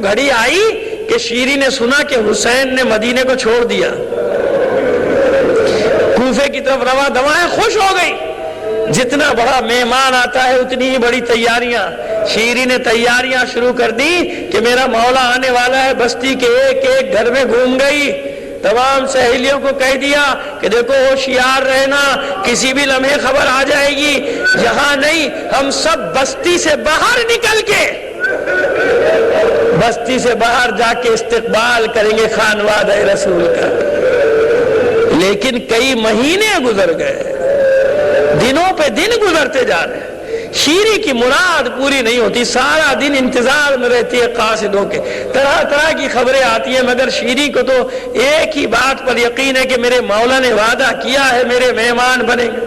گھڑی آئی کہ شیری نے سنا کہ حسین نے مدینے کو چھوڑ دیا، کوفے کی طرف رواں دوائیں، خوش ہو گئی۔ جتنا بڑا مہمان آتا ہے اتنی ہی بڑی تیاریاں، شیری نے تیاریاں شروع کر دی کہ میرا مولا آنے والا ہے۔ بستی کے ایک ایک گھر میں گھوم گئی، تمام سہیلیوں کو کہہ دیا کہ دیکھو ہوشیار رہنا، کسی بھی لمحے خبر آ جائے گی، یہاں نہیں، ہم سب بستی سے باہر نکل کے بستی سے باہر جا کے استقبال کریں گے خانوادہ رسول کا۔ لیکن کئی مہینے گزر گئے، دنوں پہ دن گزرتے جا رہے ہیں، شیری کی مراد پوری نہیں ہوتی، سارا دن انتظار میں رہتی ہے قاصدوں کے، طرح طرح کی خبریں آتی ہیں، مگر شیری کو تو ایک ہی بات پر یقین ہے کہ میرے مولا نے وعدہ کیا ہے میرے مہمان بنیں گے۔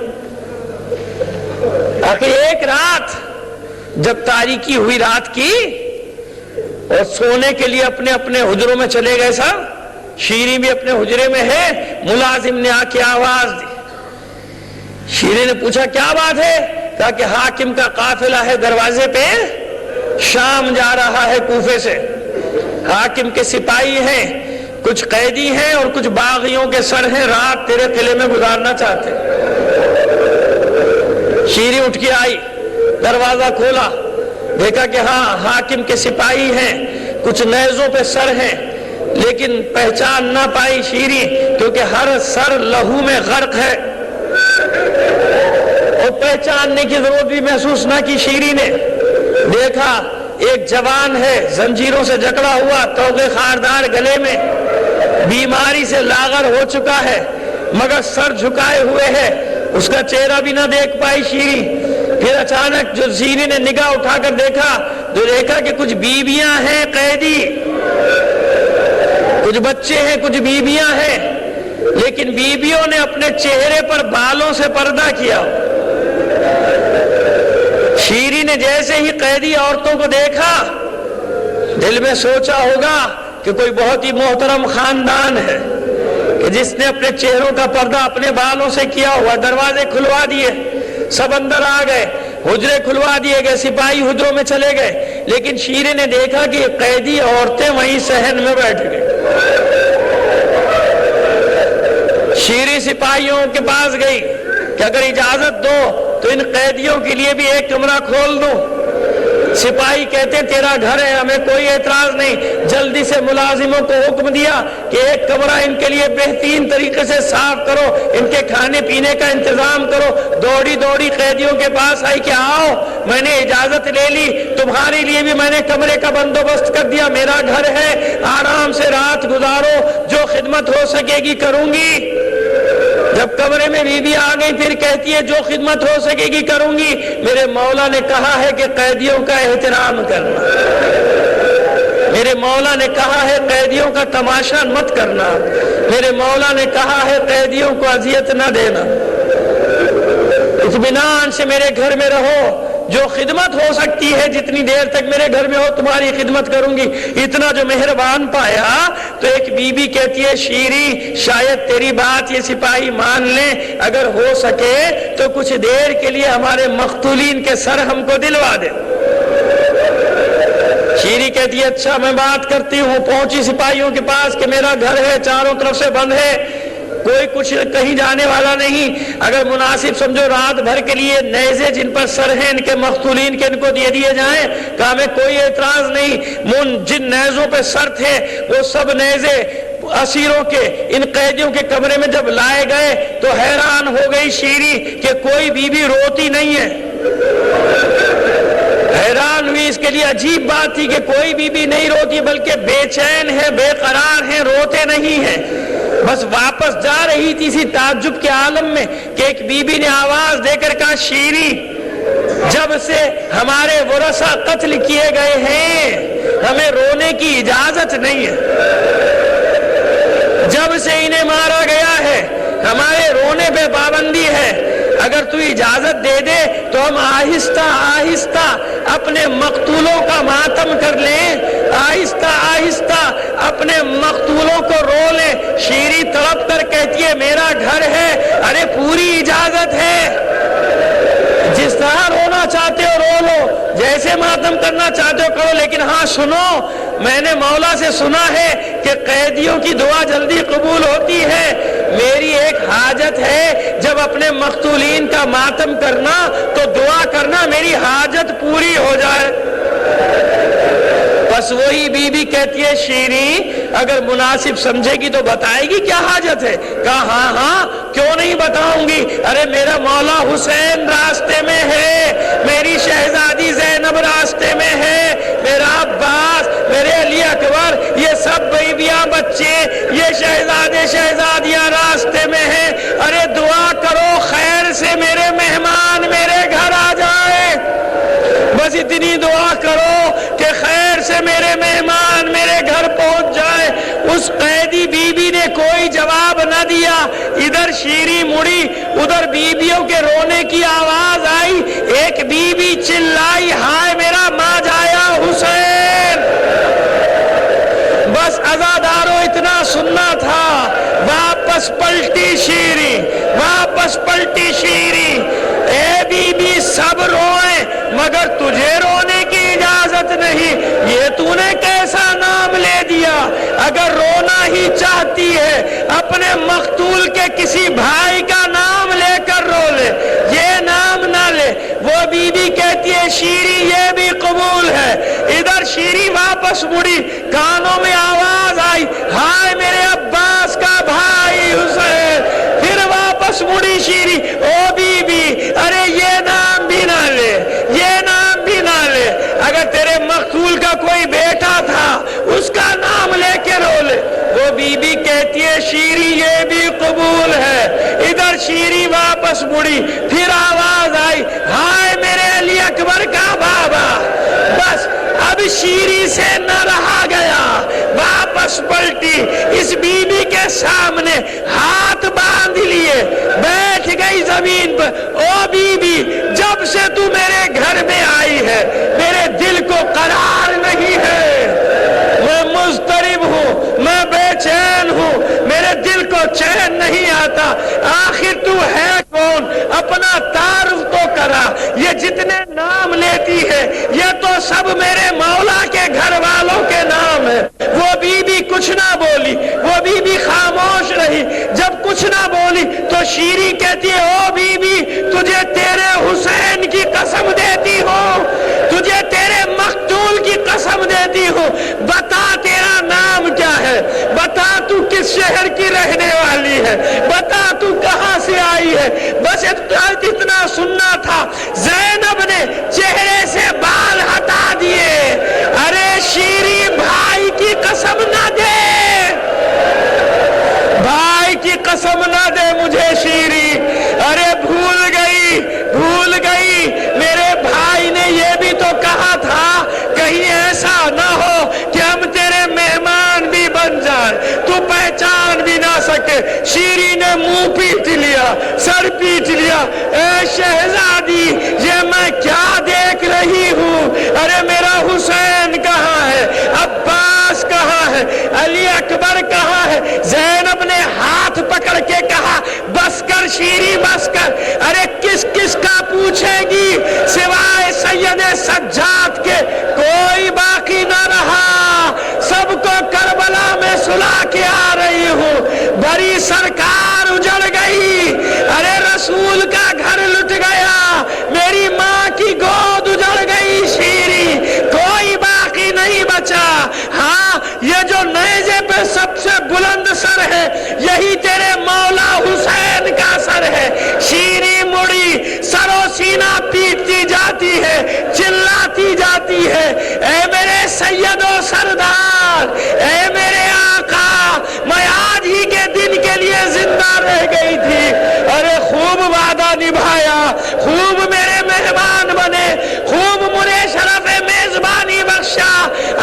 آخر ایک رات جب تاریکی ہوئی رات کی اور سونے کے لیے اپنے اپنے حجروں میں چلے گئے سب، شیری بھی اپنے حجرے میں ہے، ملازم نے آ کے آواز دی۔ شیری نے پوچھا کیا بات ہے؟ کہا کہ حاکم کا قافلہ ہے دروازے پہ، شام جا رہا ہے کوفے سے، حاکم کے سپاہی ہیں، کچھ قیدی ہیں اور کچھ باغیوں کے سر ہیں، رات تیرے قلعے میں گزارنا چاہتے۔ شیری اٹھ کے آئی، دروازہ کھولا، دیکھا کہ ہاں حاکم کے سپاہی ہیں، کچھ نیزوں پہ سر ہیں، لیکن پہچان نہ پائی شیری کیونکہ ہر سر لہو میں غرق ہے، اور پہچاننے کی ضرورت بھی محسوس نہ کی۔ شیری نے دیکھا ایک جوان ہے، زنجیروں سے جکڑا ہوا، توغے خاردار گلے میں، بیماری سے لاغر ہو چکا ہے، مگر سر جھکائے ہوئے ہے، اس کا چہرہ بھی نہ دیکھ پائی شیری۔ پھر اچانک جو شیری نے نگاہ اٹھا کر دیکھا تو دیکھا کہ کچھ بیویاں ہیں قیدی، کچھ بچے ہیں، کچھ بیویاں ہیں، لیکن بیویوں نے اپنے چہرے پر بالوں سے پردہ کیا۔ شیری نے جیسے ہی قیدی عورتوں کو دیکھا دل میں سوچا ہوگا کہ کوئی بہت ہی محترم خاندان ہے کہ جس نے اپنے چہروں کا پردہ اپنے بالوں سے کیا ہوا۔ دروازے کھلوا دیے، سب اندر آ گئے، حجرے کھلوا دیے گئے، سپاہی حجروں میں چلے گئے، لیکن شیری نے دیکھا کہ قیدی عورتیں وہیں صحن میں بیٹھ گئی۔ شیری سپاہیوں کے پاس گئی کہ اگر اجازت دو تو ان قیدیوں کے لیے بھی ایک کمرہ کھول دو۔ سپاہی کہتے ہیں تیرا گھر ہے، ہمیں کوئی اعتراض نہیں۔ جلدی سے ملازموں کو حکم دیا کہ ایک کمرہ ان کے لیے بہترین طریقے سے صاف کرو، ان کے کھانے پینے کا انتظام کرو۔ دوڑی دوڑی قیدیوں کے پاس آئی کہ آؤ، میں نے اجازت لے لی، تمہارے لیے بھی میں نے کمرے کا بندوبست کر دیا، میرا گھر ہے، آرام سے رات گزارو، جو خدمت ہو سکے گی کروں گی۔ جب کمرے میں بیوی آ گئی پھر کہتی ہے جو خدمت ہو سکے گی کروں گی، میرے مولا نے کہا ہے کہ قیدیوں کا احترام کرنا، میرے مولا نے کہا ہے قیدیوں کا تماشا مت کرنا، میرے مولا نے کہا ہے قیدیوں کو اذیت نہ دینا، اطمینان سے میرے گھر میں رہو، جو خدمت ہو سکتی ہے جتنی دیر تک میرے گھر میں ہو تمہاری خدمت کروں گی۔ اتنا جو مہربان پایا تو ایک بی بی کہتی ہے شیری شاید تیری بات یہ سپاہی مان لیں، اگر ہو سکے تو کچھ دیر کے لیے ہمارے مقتولین کے سر ہم کو دلوا دے۔ شیری کہتی ہے اچھا میں بات کرتی ہوں۔ پہنچی سپاہیوں کے پاس کہ میرا گھر ہے، چاروں طرف سے بند ہے، کوئی کچھ کہیں جانے والا نہیں، اگر مناسب سمجھو رات بھر کے لیے نیزے جن پر سر ہیں ان کے مقتولین کے ان کو دے دیے جائیں۔ کہا میں کوئی اعتراض نہیں۔ جن نیزوں پہ سر تھے وہ سب نیزے اسیروں کے ان قیدیوں کے کمرے میں جب لائے گئے تو حیران ہو گئی شیری کہ کوئی بیوی روتی نہیں ہے۔ حیران ہوئی، اس کے لیے عجیب بات تھی کہ کوئی بیوی نہیں روتی بلکہ بے چین ہے، بے قرار ہے، روتے نہیں ہیں۔ بس واپس جا رہی تھی اسی تعجب کے عالم میں کہ ایک بی بی نے آواز دے کر کہا شیری جب سے ہمارے ورثہ قتل کیے گئے ہیں ہمیں رونے کی اجازت نہیں ہے، جب سے انہیں مارا گیا ہے ہمارے رونے پہ پابندی ہے، اگر تو اجازت دے دے تو ہم آہستہ آہستہ اپنے مقتولوں کا ماتم کر لیں، آہستہ آہستہ اپنے مقتولوں کو رو لیں۔ شیری تڑپ کر کہتی ہے میرا گھر ہے، ارے پوری اجازت ہے، جس طرح رونا چاہتے ہو رو لو، جیسے ماتم کرنا چاہتے ہو کرو، لیکن ہاں سنو میں نے مولا سے سنا ہے کہ قیدیوں کی دعا جلدی قبول ہوتی ہے، میری ایک حاجت ہے، جب اپنے مقتولین کا ماتم کرنا تو دعا کرنا میری حاجت پوری ہو جائے۔ بس وہی بی بی کہتی ہے شیریں اگر مناسب سمجھے گی تو بتائے گی کیا حاجت ہے؟ کہا ہاں ہاں کیوں نہیں بتاؤں گی، ارے میرا مولا حسین راستے میں ہے، میری شہزادی زینب راستے میں ہے، میرا عباس، میرے علی اکبر، یہ سب بیویاں بچے، یہ شہزادے شہزادیاں راستے میں ہیں، ارے دعا کرو خیر سے میرے مہمان میرے گھر آ جائے، بس اتنی دعا کرو کہ خیر سے میرے مہمان میرے گھر پہنچ جائے۔ اس قیدی بی بی نے کوئی جواب نہ دیا، ادھر شیریں مڑی، ادھر بیویوں کے رونے کی آواز آئی، ایک بی بی چلائی ہائے میرا ماں جایا حسین۔ بس عزادارو اتنا سننا تھا، واپس پلٹی شیریں، واپس پلٹی شیریں، اے بی بی سب روئیں مگر تجھے رونے کی اجازت نہیں، یہ تو نے کیسا نام لے دیا، اگر رونا ہی چاہتی ہے اپنے مقتول کے کسی بھائی کا نام لے کر رو لے، یہ نام نہ لے۔ وہ بی بی کہتی ہے شیریں یہ بھی قبول ہے، ادھر شیریں واپس مڑی، کانوں میں آواز آئی ہائے میرے عباس کا بھائی حسین، پھر واپس مڑی شیریں، او بی بی ارے یہ نام بھی نہ لے، یہ نام بھی نہ لے، اگر تیرے مقتول کا کوئی بیٹا تھا اس کا نام لے کے رو لے۔ وہ بی بی کہتی ہے شیریں یہ بھی قبول ہے، ادھر شیریں واپس مڑی، پھر آواز آئی ہائے میرے علی اکبر کا بابا، بس اب شیریں سے نہ رہا گیا، واپس پلٹی، اس بی بی کے سامنے ہاتھ باندھ لیے، بیٹھ گئی زمین پر، او بی بی جب سے تو میرے گھر میں آئی ہے میرے دل کو قرار نہیں ہے، میں مضطرب ہوں، میں بے چین ہوں، میرے دل کو چین نہیں آتا، آخر تو ہے کون، اپنا تعارف تو کرا، یہ جتنے نام لیتی ہے یہ تو سب میرے مولا کے گھر والوں کے نام ہے۔ وہ بی بی کچھ نہ بولی، وہ بی بی خاموش رہی، جب کچھ نہ بولی تو شیریں کہتی ہے او بی بی تجھے تیرے حسین کی قسم دیتی ہوں، تجھے تیرے مقتول کی قسم دیتی ہوں، بتا تیرا نام کیا ہے، بتا تو کس شہر کی رہنے والی ہے، بتا تو کہاں سے آئی ہے، بس اتنا سننا تھا۔ زینب نے چہرے سے بال ہٹا دیے، ارے شیریں بھائی کی قسم نہ دے، بھائی کی قسم نہ دے مجھے شیریں، ارے بھول گئی میرے بھائی نے یہ بھی تو کہا تھا کہیں ایسا نہ ہو کہ ہم تیرے مہمان بھی بن جائیں، تو پہچان بھی نہ سکے۔ شیریں نے منہ پیٹ لیا، سر پیٹ لیا، اے شہزادی یہ میں کیا دیکھ رہی ہوں، ارے میرا حسین کہاں ہے، عباس کہاں ہے، علی اکبر کہاں ہے؟ زینب نے ہاتھ پکڑ کے کہا بس کر شیریں بس کر، ارے کس کس کا پوچھے گی سوائے سید سجاد کے، کوئی باقی نہ رہا، سب کو کربلا میں سلا کے آ رہی ہوں، بڑی سرکار اجڑ گئی، ارے رسول کا گھر لٹ گیا، میری ماں کی گود اجڑ گئی شیریں، کوئی باقی نہیں بچا، ہاں یہ جو نیزے پہ سب سے بلند سر ہے یہی تیرے مولا حسین کا سر ہے۔ شیریں مڑی، سر و سینہ پیٹتی جاتی ہے، چلاتی جاتی ہے، اے میرے سید و سردار، اے میرے آقا، میں آج ہی کے دن کے لیے زندہ رہ گئی تھی، ارے خوب وعدہ نبھایا، خوب میرے مہمان بنے، خوب مجھے شرف میزبانی بخشا،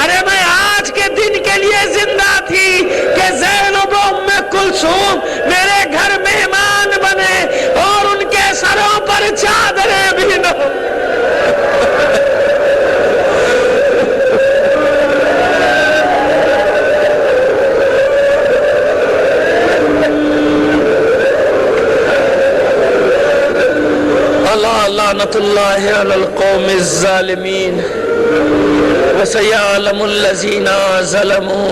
ارے میں آج کے دن کے لیے زندہ تھی کہ زینب و ام کلثوم میرے گھر مہمان بنے اور ان کے سروں پر چادریں بھی نہ ہو۔ اللہ لعنت اللہ علی القوم الظالمین۔ وسيعلم الذين ظلموا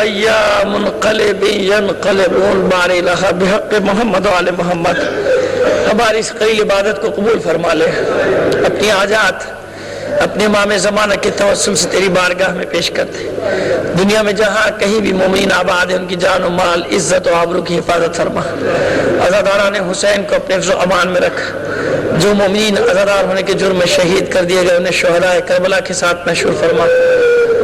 أي منقلب ينقلبون بارئ لها بحق محمد وآل محمد. ہماری اس قلیل عبادت کو قبول فرما لے. اپنی حاجات اپنے امام زمانہ کے توسل سے تیری بارگاہ میں پیش کرتے. دنیا میں جہاں کہیں بھی مومنین آباد ہیں ان کی جان و مال عزت و آبرو کی حفاظت فرما. عزاداران حسین کو اپنے حفظ و امان میں رکھ. جو مومنین عزادار ہونے کے جرم میں شہید کر دیے گئے انہیں شہدائے کربلا کے ساتھ مشہور فرما.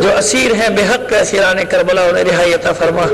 جو اسیر ہیں بے حق اسیران کربلا انہیں رہائی عطا فرما.